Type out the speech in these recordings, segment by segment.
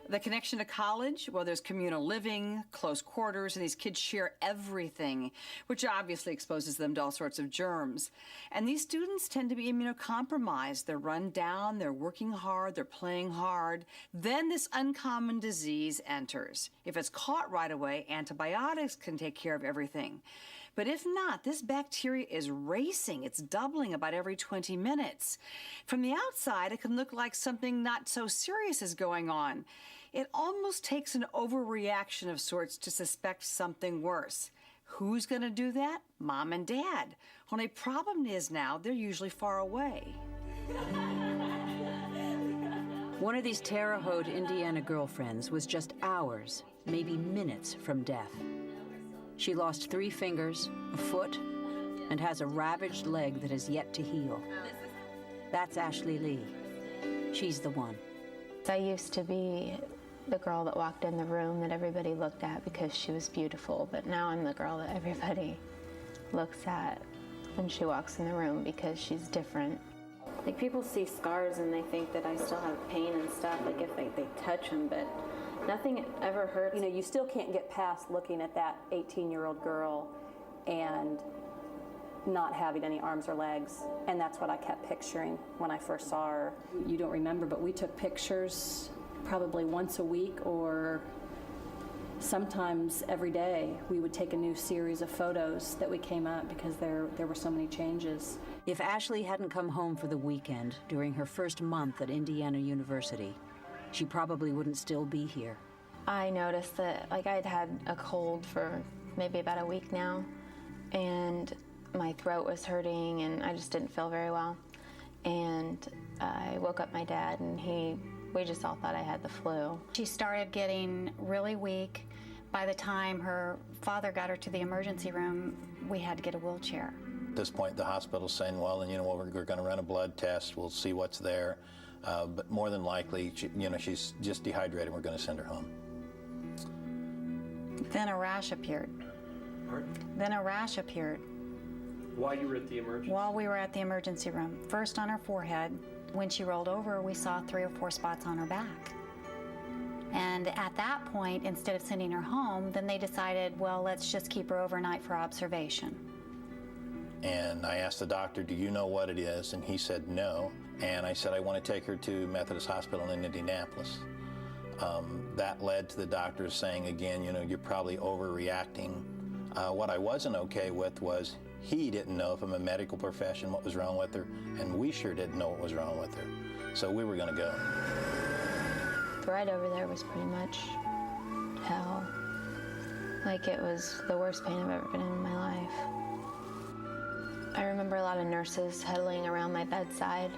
The connection to college, well, there's communal living, close quarters, and these kids share everything, which obviously exposes them to all sorts of germs. And these students tend to be immunocompromised. They're run down, they're working hard, they're playing hard. Then this uncommon disease enters. If it's caught right away, antibiotics can take care of everything. But if not, this bacteria is racing. It's doubling about every 20 minutes. From the outside, it can look like something not so serious is going on. It almost takes an overreaction of sorts to suspect something worse. Who's going to do that? Mom and Dad. Only problem is now they're usually far away. One of these Terre Haute, Indiana girlfriends was just hours, maybe minutes from death. She lost 3 fingers, a foot, and has a ravaged leg that has yet to heal. That's Ashley Lee. She's the one. I used to be the girl that walked in the room that everybody looked at because she was beautiful, but now I'm the girl that everybody looks at when she walks in the room because she's different. Like, people see scars and they think that I still have pain and stuff, like if they touch them, but nothing ever hurts. You know, you still can't get past looking at that 18-year-old girl and not having any arms or legs, and that's what I kept picturing when I first saw her. You don't remember, but we took pictures probably once a week or sometimes every day. We would take a new series of photos that we came up because there were so many changes. If Ashley hadn't come home for the weekend during her first month at Indiana University, she probably wouldn't still be here. I noticed that, like, I'd had a cold for maybe about a week now, and my throat was hurting, and I just didn't feel very well. And I woke up my dad, and we just all thought I had the flu. She started getting really weak. By the time her father got her to the emergency room, we had to get a wheelchair. At this point, the hospital's saying, well, then, we're going to run a blood test. We'll see what's there. But more than likely, she's just dehydrated. We're going to send her home. Then a rash appeared. Pardon? Then a rash appeared. While you were at the emergency? While we were at the emergency room. First on her forehead. When she rolled over, we saw 3 or 4 spots on her back. And at that point, instead of sending her home, then they decided, well, let's just keep her overnight for observation. And I asked the doctor, do you know what it is? And he said no. And I said, I want to take her to Methodist Hospital in Indianapolis. That led to the doctors saying, again, you're probably overreacting. What I wasn't okay with was he didn't know from a medical profession what was wrong with her, and we sure didn't know what was wrong with her. So we were going to go. The ride over there was pretty much hell. Like, it was the worst pain I've ever been in my life. I remember a lot of nurses huddling around my bedside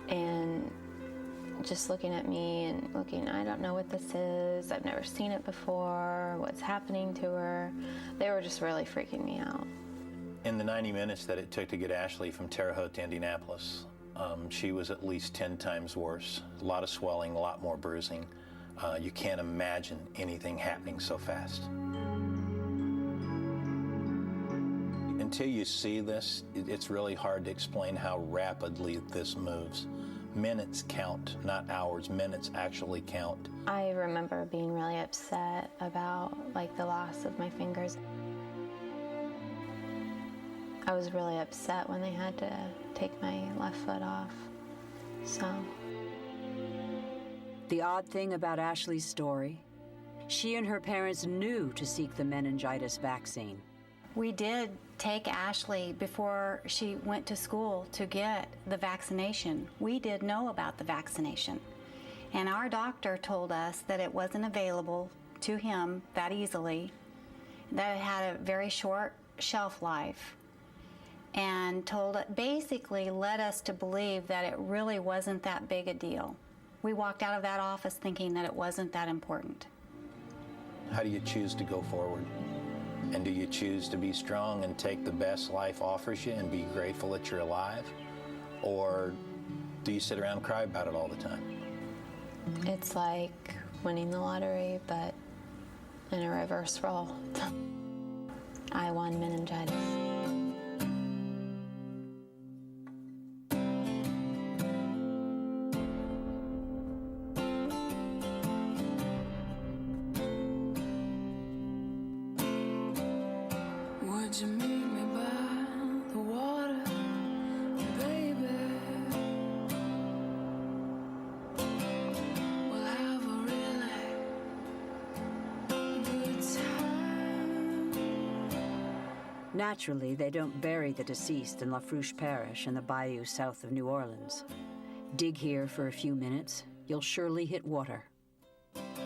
and just looking at me and looking, I don't know what this is, I've never seen it before, what's happening to her. They were just really freaking me out. In the 90 minutes that it took to get Ashley from Terre Haute to Indianapolis, she was at least 10 times worse. A lot of swelling, a lot more bruising. You can't imagine anything happening so fast. Until you see this, it's really hard to explain how rapidly this moves. Minutes count, not hours. Minutes actually count. I remember being really upset about, like, the loss of my fingers. I was really upset when they had to take my left foot off, so. The odd thing about Ashley's story, she and her parents knew to seek the meningitis vaccine. We did take Ashley before she went to school to get the vaccination. We did know about the vaccination. And our doctor told us that it wasn't available to him that easily, that it had a very short shelf life, and basically led us to believe that it really wasn't that big a deal. We walked out of that office thinking that it wasn't that important. How do you choose to go forward? And do you choose to be strong and take the best life offers you and be grateful that you're alive? Or do you sit around and cry about it all the time? It's like winning the lottery, but in a reverse role. I won meningitis. Naturally, they don't bury the deceased in Lafourche Parish in the bayou south of New Orleans. Dig here for a few minutes, you'll surely hit water.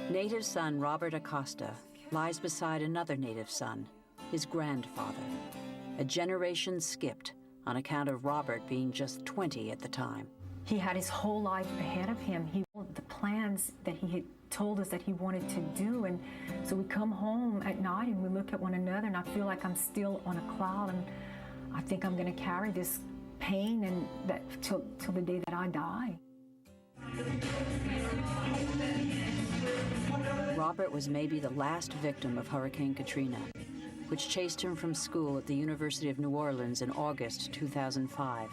Native son Robert Acosta lies beside another native son, his grandfather, a generation skipped on account of Robert being just 20 at the time. He had his whole life ahead of him. The plans that he had told us that he wanted to do, and so we come home at night and we look at one another, and I feel like I'm still on a cloud, and I think I'm going to carry this pain and that till the day that I die. Robert was maybe the last victim of Hurricane Katrina, which chased him from school at the University of New Orleans in August 2005.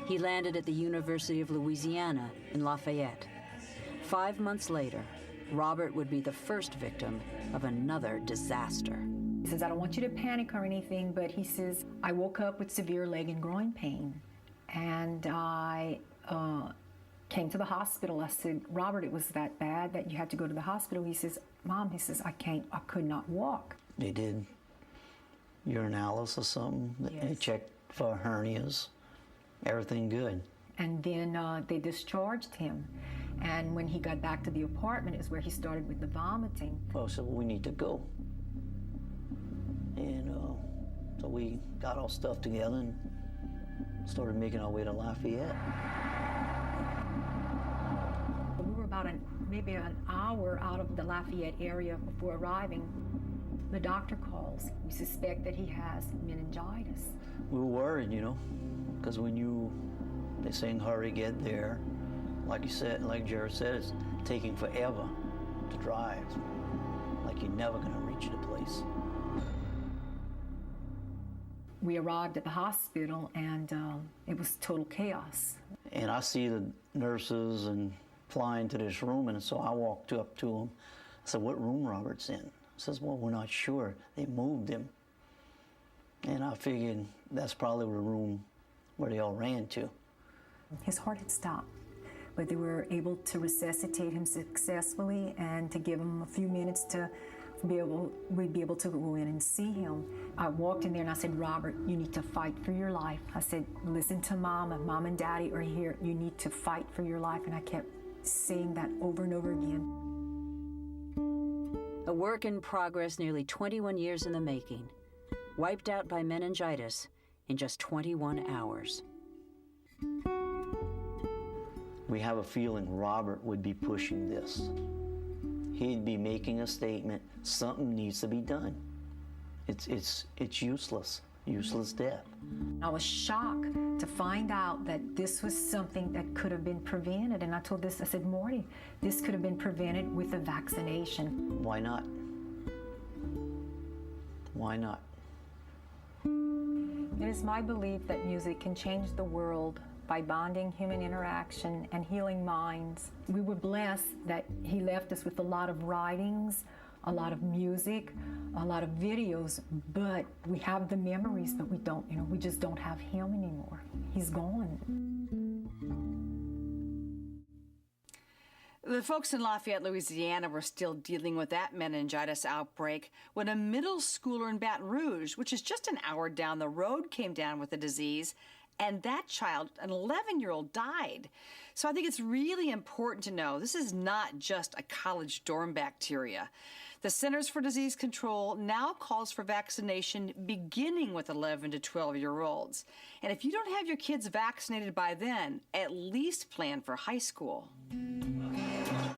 He landed at the University of Louisiana in Lafayette. 5 months later, Robert would be the first victim of another disaster. He says, I don't want you to panic or anything, but he says, I woke up with severe leg and groin pain, and I came to the hospital. I said, Robert, it was that bad that you had to go to the hospital? He says, Mom, he says, I could not walk. They did urinalysis or something. Yes. They checked for hernias. Everything good. And then they discharged him. And when he got back to the apartment is where he started with the vomiting. Well, so we need to go. And so we got our stuff together and started making our way to Lafayette. We were about maybe an hour out of the Lafayette area before arriving. The doctor calls. We suspect that he has meningitis. We were worried, because they're saying hurry, get there. Like you said, like Jared said, it's taking forever to drive. Like you're never gonna reach the place. We arrived at the hospital and it was total chaos. And I see the nurses and flying to this room, and so I walked up to them. I said, what room Robert's in? He says, well, we're not sure. They moved him. And I figured that's probably the room where they all ran to. His heart had stopped, but they were able to resuscitate him successfully and to give him a few minutes to we'd be able to go in and see him. I walked in there and I said, Robert, you need to fight for your life. I said, listen to Mom and Daddy are here. You need to fight for your life. And I kept saying that over and over again. A work in progress nearly 21 years in the making, wiped out by meningitis in just 21 hours. We have a feeling Robert would be pushing this. He'd be making a statement, something needs to be done. It's useless death. I was shocked to find out that this was something that could have been prevented. And I said, Morty, this could have been prevented with a vaccination. Why not? Why not? It is my belief that music can change the world by bonding human interaction and healing minds. We were blessed that he left us with a lot of writings, a lot of music, a lot of videos, but we have the memories, but we just don't have him anymore. He's gone. The folks in Lafayette, Louisiana were still dealing with that meningitis outbreak when a middle schooler in Baton Rouge, which is just an hour down the road, came down with the disease, and that child, an 11-year-old, died. So I think it's really important to know this is not just a college dorm bacteria. The Centers for Disease Control now calls for vaccination beginning with 11 to 12-year-olds. And if you don't have your kids vaccinated by then, at least plan for high school.